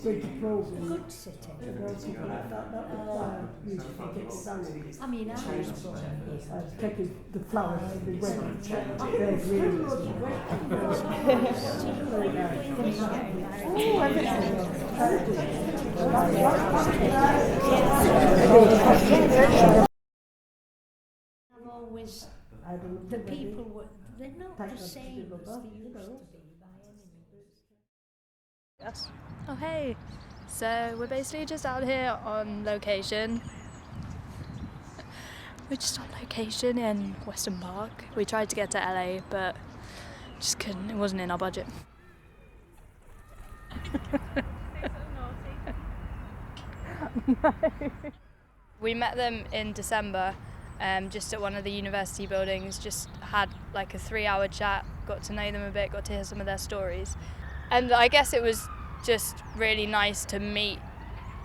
with the program. Good city. I mean, I taking the flowers everywhere. They're really I've always, the people were, they're not the same as they used to be by any means. Yes. Oh hey, so we're basically just out here on location. We're just on location in Weston Park. We tried to get to LA but just couldn't, it wasn't in our budget. We met them in December, just at one of the university buildings, just had like a 3-hour chat, got to know them a bit, got to hear some of their stories. And I guess it was just really nice to meet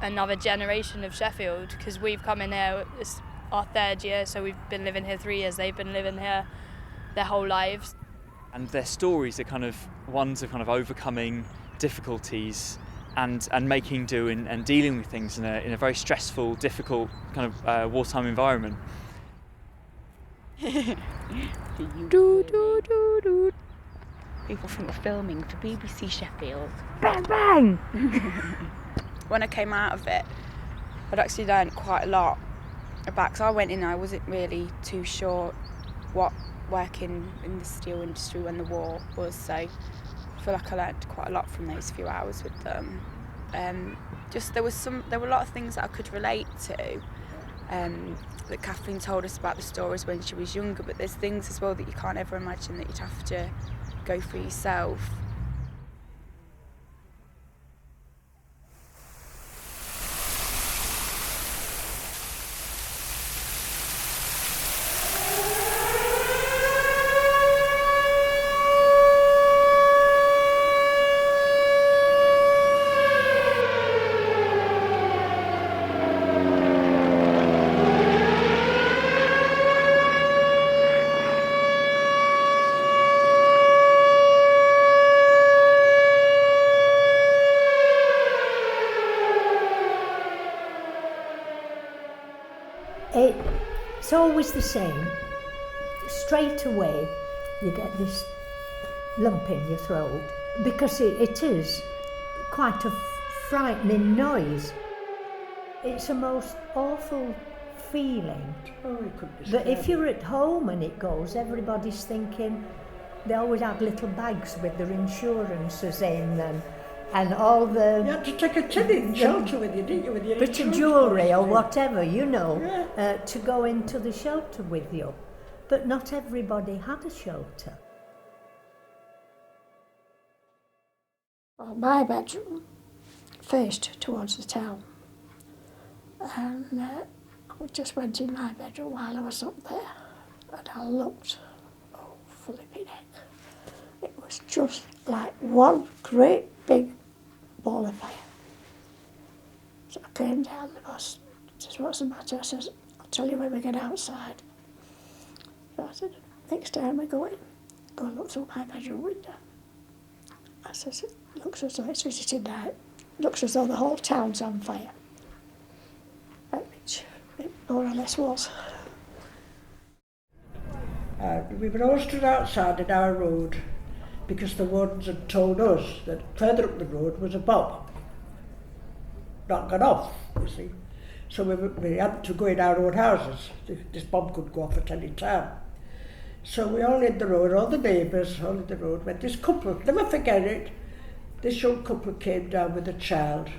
another generation of Sheffield, because we've come in here, it's our 3rd year, so we've been living here 3 years, they've been living here their whole lives. And their stories are kind of ones of kind of overcoming difficulties and making do and dealing with things in a very stressful, difficult kind of wartime environment. People think we're filming for BBC Sheffield. Bang bang! When I came out of it, I'd actually learned quite a lot about, because I went in, I wasn't really too sure what working in the steel industry when the war was, so I feel like I learned quite a lot from those few hours with them. Just there were a lot of things that I could relate to, that Kathleen told us about the stories when she was younger, but there's things as well that you can't ever imagine that you'd have to go for yourself. It's always the same. Straight away you get this lump in your throat, because it is quite a frightening noise. It's a most awful feeling that if you're at home and it goes, everybody's thinking, they always have little bags with their insurances in them and all the... You had to take a tin shelter with you, didn't you? With your bit of jewellery or whatever, you know, to go into the shelter with you. But not everybody had a shelter. Well, my bedroom faced towards the town, and I just went in my bedroom while I was up there, and I looked, oh flipping heck, it was just like one great big ball of fire. So I came down the bus, says, what's the matter? I says, I'll tell you when we get outside. So I said, next time we go in, go and look through my bedroom window. I says, it looks as though it's visiting night. Looks as though the whole town's on fire. Which it more or less was. We were all stood outside in our road because the ones had told us that further up the road was a bomb. Not gone off, you see. So we had to go in our own houses. This bomb could go off at any time. So we all in the road, all the neighbours, all in the road, when this couple, never forget it, this young couple came down with a child.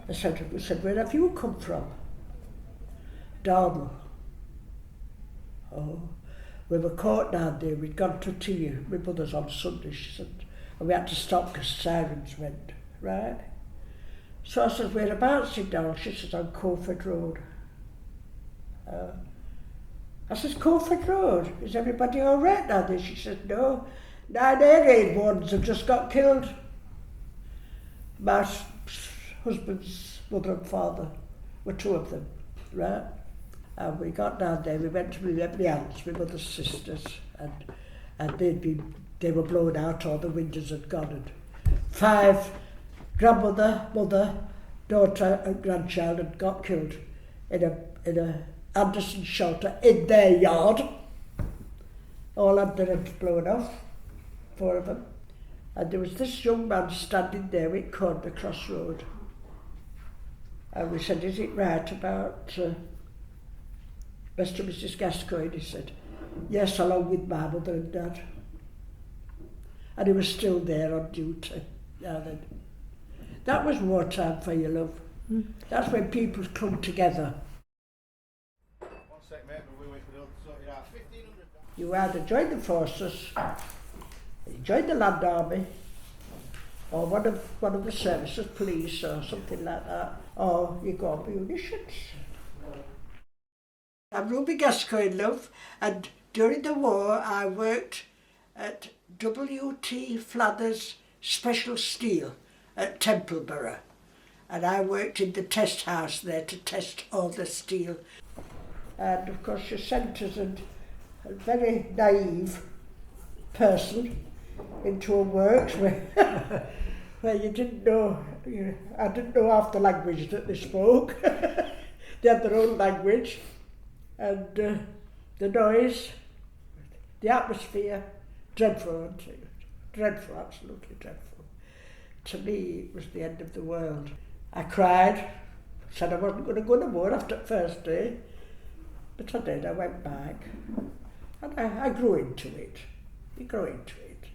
We said, where have you come from? Darmo. Oh, we were caught down there, we'd gone to tea, my mother's on Sunday, she said, and we had to stop because sirens went, right? So I said, whereabouts in Darrell? She says, on Colford Road. I says, Colford Road, is everybody all right now there? She said, no, 9 air raid ones have just got killed. My husband's mother and father were 2 of them, right? And we got down there, we went to my aunts, my mother's sisters, and they were blown out, all the windows had gone, and 5 grandmother, mother, daughter and grandchild had got killed in a Anderson shelter in their yard. All had their heads blown off, 4 of them. And there was this young man standing there with corn across the road. And we said, is it right about Mr. and Mrs. Gascoigne? He said, yes, along with my mother and dad. And he was still there on duty. Now then. That was wartime for you, love. That's when people come together. 1 sec, mate, but we wait for the other to sort it out. 1500. You either join the forces, you join the land army, or one of the services, police or something like that, or you go on munitions. I'm Ruby Gascoigne, love, and during the war I worked at W.T. Flather's Special Steel at Templeborough, and I worked in the test house there to test all the steel. And of course you're sent as a very naive person into a works where, where you didn't know, I didn't know half the language that they spoke. They had their own language, and the noise, the atmosphere, dreadful, wasn't it? Dreadful, absolutely dreadful. To me, it was the end of the world. I cried, said I wasn't going to go no more after the first day, but I did, I went back. And I grew into it. You grow into it.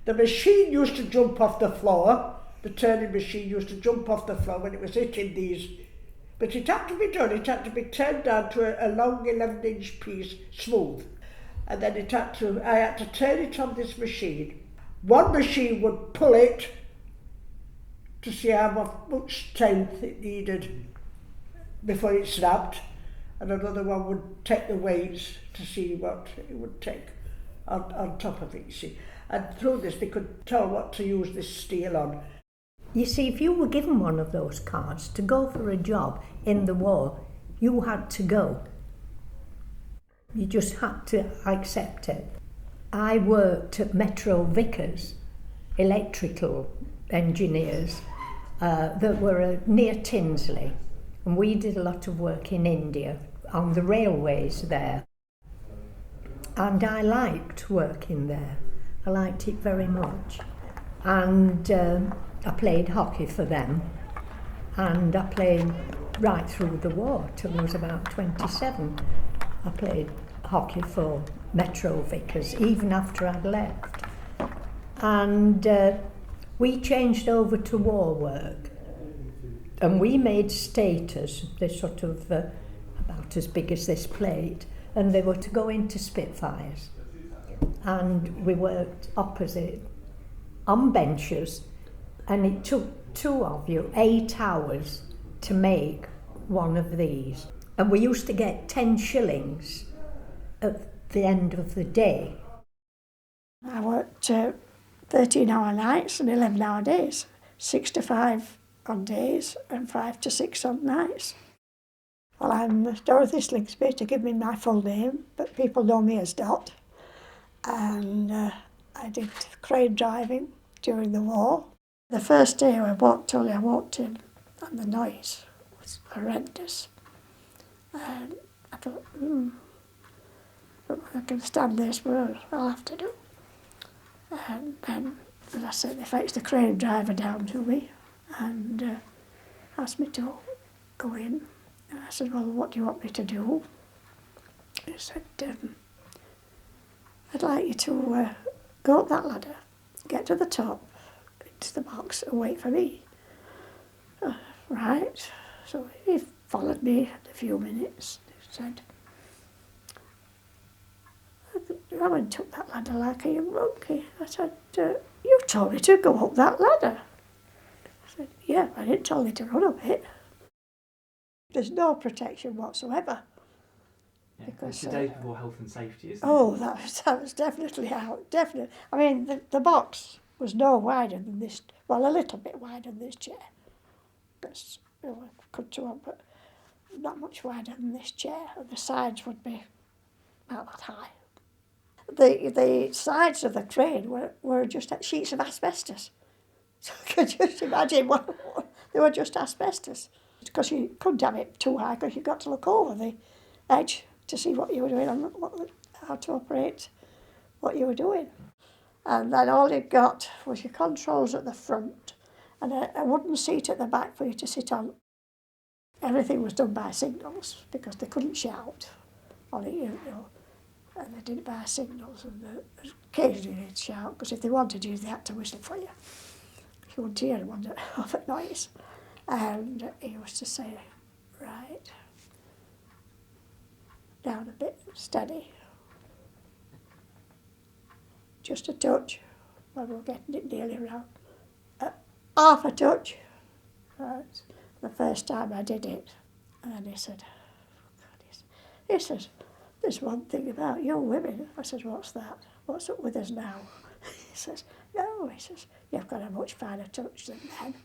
The machine used to jump off the floor. The turning machine used to jump off the floor when it was hitting these. But it had to be done. It had to be turned down to a long 11-inch piece, smooth. And then I had to turn it on this machine. One machine would pull it to see how much strength it needed before it snapped. And another one would take the weights to see what it would take on top of it, you see. And through this they could tell what to use this steel on. You see, if you were given one of those cards to go for a job in the war, you had to go. You just had to accept it. I worked at Metro Vickers, electrical engineers that were near Tinsley. And we did a lot of work in India on the railways there. And I liked working there. I liked it very much. And I played hockey for them. And I played right through the war till I was about 27. I played hockey for Metro Vickers, even after I'd left. And we changed over to war work. And we made staters, they're sort of about as big as this plate, and they were to go into Spitfires. And we worked opposite on benches, and it took 2 of you 8 hours to make one of these. And we used to get 10 shillings at the end of the day. I worked 13-hour nights and 11-hour days, 6 to 5 on days and 5 to 6 on nights. Well, I'm Dorothy Slingsby, to give me my full name, but people know me as Dot. And I did crane driving during the war. The first day I walked in, and the noise was horrendous. And I thought, I can stand this, but I'll have to do. And then, as I said, they fetched the crane driver down to me and asked me to go in. And I said, well, what do you want me to do? He said, I'd like you to go up that ladder, get to the top, into the box and wait for me. Right. So he followed me in a few minutes. He said, I went and took that ladder like a young monkey. I said, you told me to go up that ladder. I said, yeah, I didn't tell you to run up it. There's no protection whatsoever. Yeah, Because, it's the days before health and safety, isn't oh, it? that was definitely out, definitely. I mean, the box was no wider than this, well, a little bit wider than this chair. Because, you know, I could do it, but not much wider than this chair, and the sides would be about that high. The sides of the crane were just sheets of asbestos. So you can just imagine they were just asbestos. Because you couldn't have it too high because you've got to look over the edge to see what you were doing and how to operate what you were doing. And then all you got was your controls at the front and a wooden seat at the back for you to sit on. Everything was done by signals because they couldn't shout on it, you know, and they did it by signals. And occasionally they'd shout because if they wanted you, they had to whistle for you. You wouldn't hear one of a noise. And he used to say, right, down a bit, steady. Just a touch, when we're getting it nearly round. Half a touch. Right. The first time I did it. And then he said, he says, there's one thing about you women. I said, what's that? What's up with us now? He says, no, he says, you've got a much finer touch than men.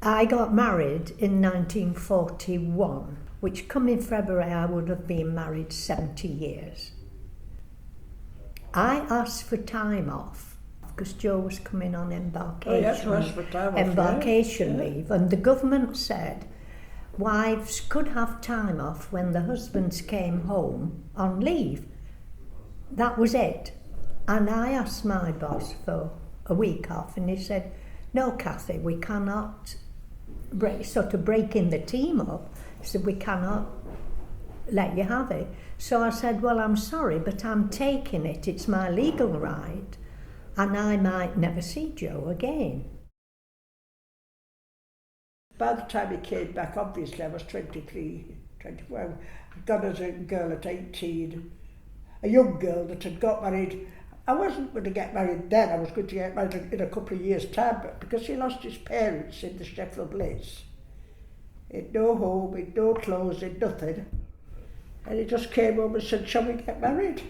I got married in 1941, which come in February I would have been married 70 years. I asked for time off because Joe was coming on embarkation leave, and the government said wives could have time off when the husbands came home on leave. That was it. And I asked my boss for a week off and he said, no, Kathy, we cannot breaking the team up. He said, we cannot let you have it. So I said, well, I'm sorry, but I'm taking it. It's my legal right, and I might never see Joe again. By the time he came back, obviously I was 23, 24. I'd gone as a girl at 18, a young girl that had got married. I wasn't going to get married then, I was going to get married in a couple of years' time, but because he lost his parents in the Sheffield Blitz, he'd no home, he'd no clothes, he'd nothing. And he just came home and said, shall we get married?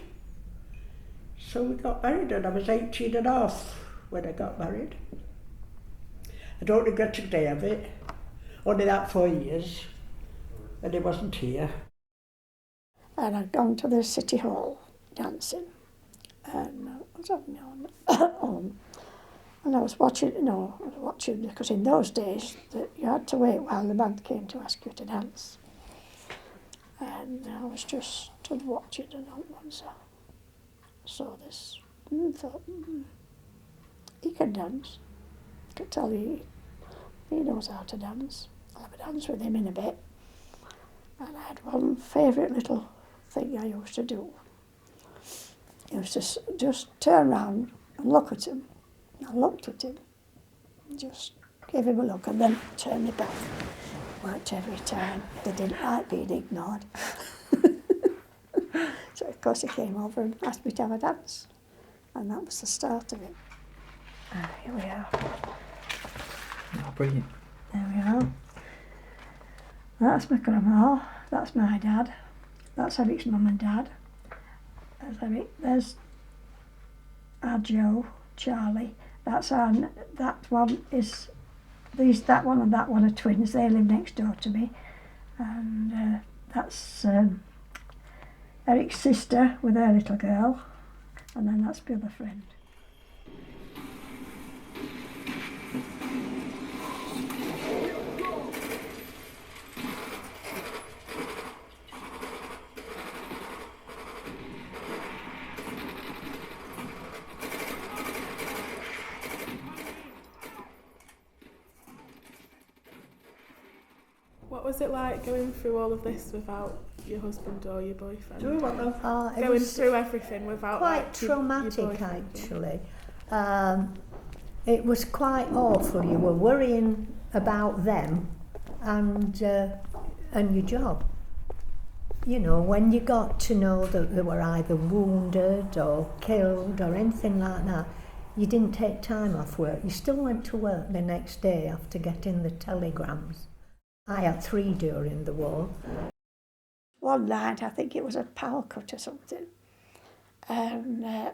So we got married, and I was 18 and a half when I got married. I don't regret a day of it, only that 4 years, and he wasn't here. And I'd gone to the City Hall dancing. And I was having on, and I was watching, because in those days you had to wait while the band came to ask you to dance. And I was just stood watching, and once I saw this and thought, he can dance. I could tell he knows how to dance. I'll have a dance with him in a bit. And I had one favourite little thing I used to do. It was just turn round and look at him. I looked at him, just gave him a look and then turned it back. Worked every time. They didn't like being ignored. So of course he came over and asked me to have a dance. And that was the start of it. Here we are. Oh, brilliant. There we are. That's my grandma, that's my dad, that's Eric's mum and dad. There's Eric, there's our Joe, Charlie, that one is, that one and that one are twins, they live next door to me. And that's Eric's sister with her little girl, and then that's my other friend. What was it like going through all of this without your husband or your boyfriend? It Going was through everything without quite traumatic, actually. It was quite awful. You were worrying about them and your job. You know, when you got to know that they were either wounded or killed or anything like that, you didn't take time off work. You still went to work the next day after getting the telegrams. I had 3 during the war. One night, I think it was a power cut or something, and the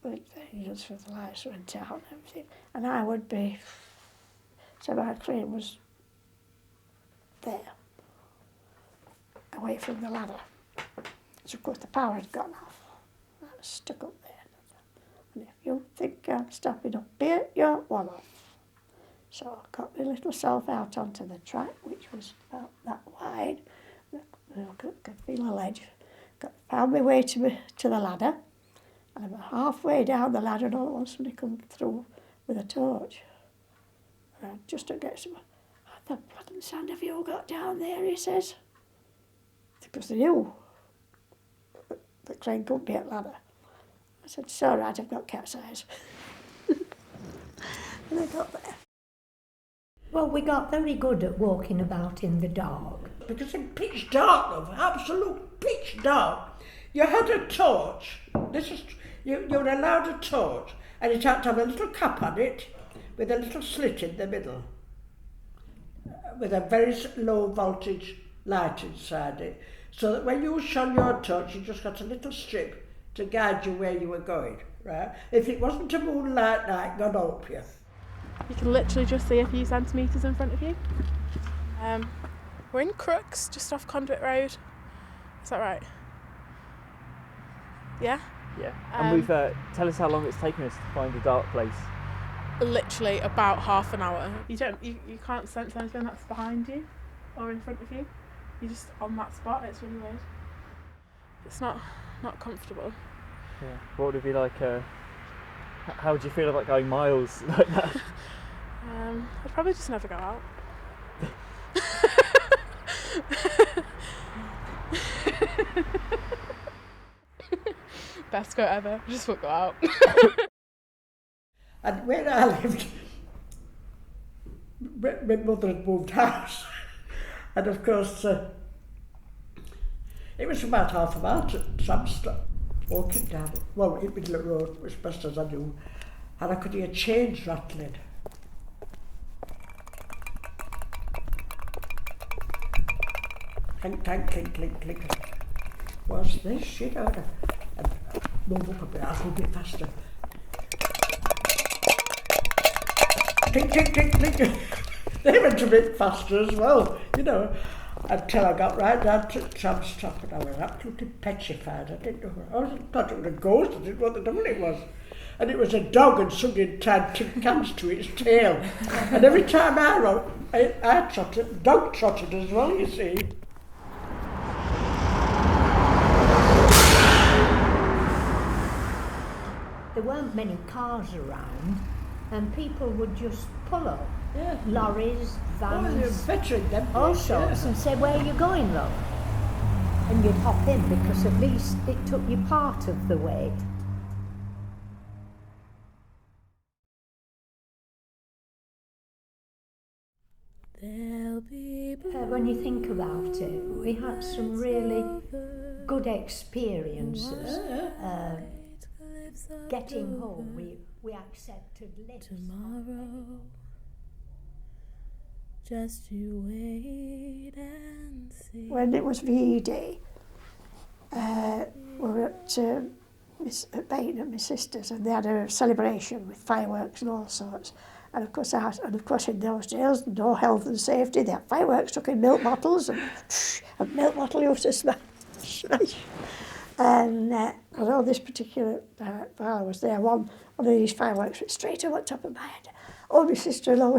lights went out and everything, and I would be, so my crane was there, away from the ladder. So of course the power had gone off. I was stuck up there, And if you think I'm stopping up here, you're one off. So I got my little self out onto the track, which was about that wide. I could feel a ledge. Found my way to the ladder, and I'm halfway down the ladder, and all at once somebody come through with a torch. And I just to get some. I thought, "What in the sand have you got down there?" he says. Because they knew the crane couldn't be at ladder. I said, "It's all right, I've got cat's eyes." And I got there. Well, we got very good at walking about in the dark. Because in pitch dark, love, absolute pitch dark, you had a torch. You were allowed a torch, and it had to have a little cap on it with a little slit in the middle, with a very low voltage light inside it, so that when you shone your torch, you just got a little strip to guide you where you were going, right? If it wasn't a moonlight night, God help you. You can literally just see a few centimetres in front of you. We're in Crooks, just off Conduit Road. Is that right? Yeah? Yeah. And we've tell us how long it's taken us to find a dark place. Literally about half an hour. You can't sense anything that's behind you or in front of you. You're just on that spot. It's really weird. It's not comfortable. Yeah. What would it be like? How would you feel about going miles like that? I'd probably just never go out. Best go ever. Just won't go out. And where I lived, my mother had moved house, and of course it was about half a mile to Tramstop, walking down it, well, in the middle of the road, as best as I knew, and I could hear chains rattling. Clink, clink, clink, clink, clink. What's this shit out of? And move up a bit, I'll go a bit faster. Clink, clink, clink, clink. They went a bit faster as well, you know, until I got right down to Tramstop, and I was absolutely petrified. I didn't know. I thought it was a ghost. I didn't know what the devil it was. And it was a dog, and somebody tied tin cans to its tail. And every time I trotted, the dog trotted as well, you see. There weren't many cars around, and people would just pull up. Yeah. Lorries, vans, You're veteran then. all sorts, and say, "Where are you going, love?" And you'd hop in, because at least it took you part of the way. When you think about it, we had some really good experiences. Getting home, we accepted lifts. Tomorrow, just you wait and see. When it was VE Day, we were at Baton at my sister's, and they had a celebration with fireworks and all sorts. And of course, in those days, no health and safety. They had fireworks stuck in milk bottles, and a milk bottle used to smash. And although this particular while I was there, one of these fireworks went straight over the top of my head. Oh, my sister-in-law,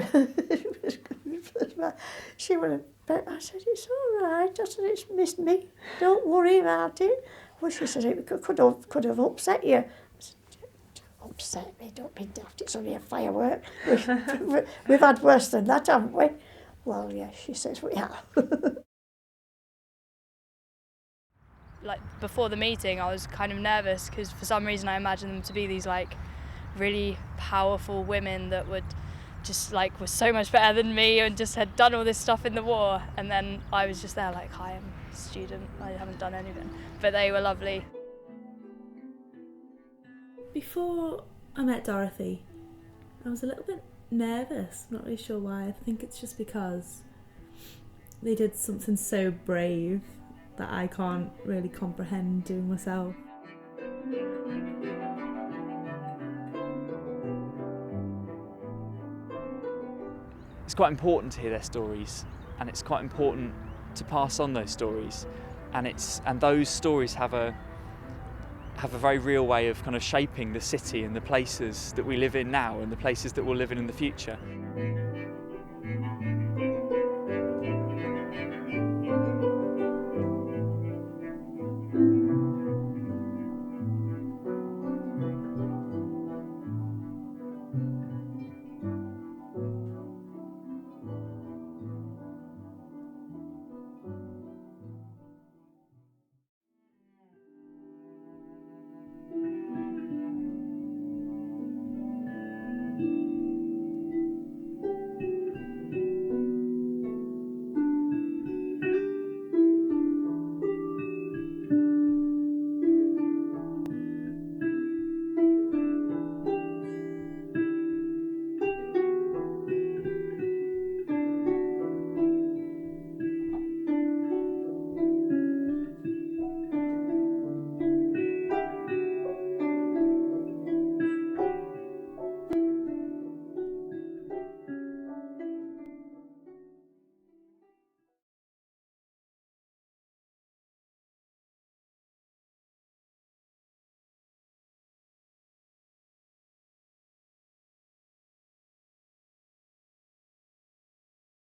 she went, I said, "It's all right." I said, "It's missed me. Don't worry about it." Well, she said, "It could have upset you." I said, "Don't upset me, don't be daft. It's only a firework. We've had worse than that, haven't we?" Well, yes, she says we have. Like before the meeting, I was kind of nervous because for some reason I imagined them to be these like really powerful women that would just like were so much better than me and just had done all this stuff in the war, and then I was just there like, "Hi, I'm a student, I haven't done anything." But they were lovely. Before I met Dorothy, I was a little bit nervous, not really sure why. I think it's just because they did something so brave that I can't really comprehend doing myself. It's quite important to hear their stories, and it's quite important to pass on those stories, and those stories have have a very real way of kind of shaping the city and the places that we live in now and the places that we'll live in the future.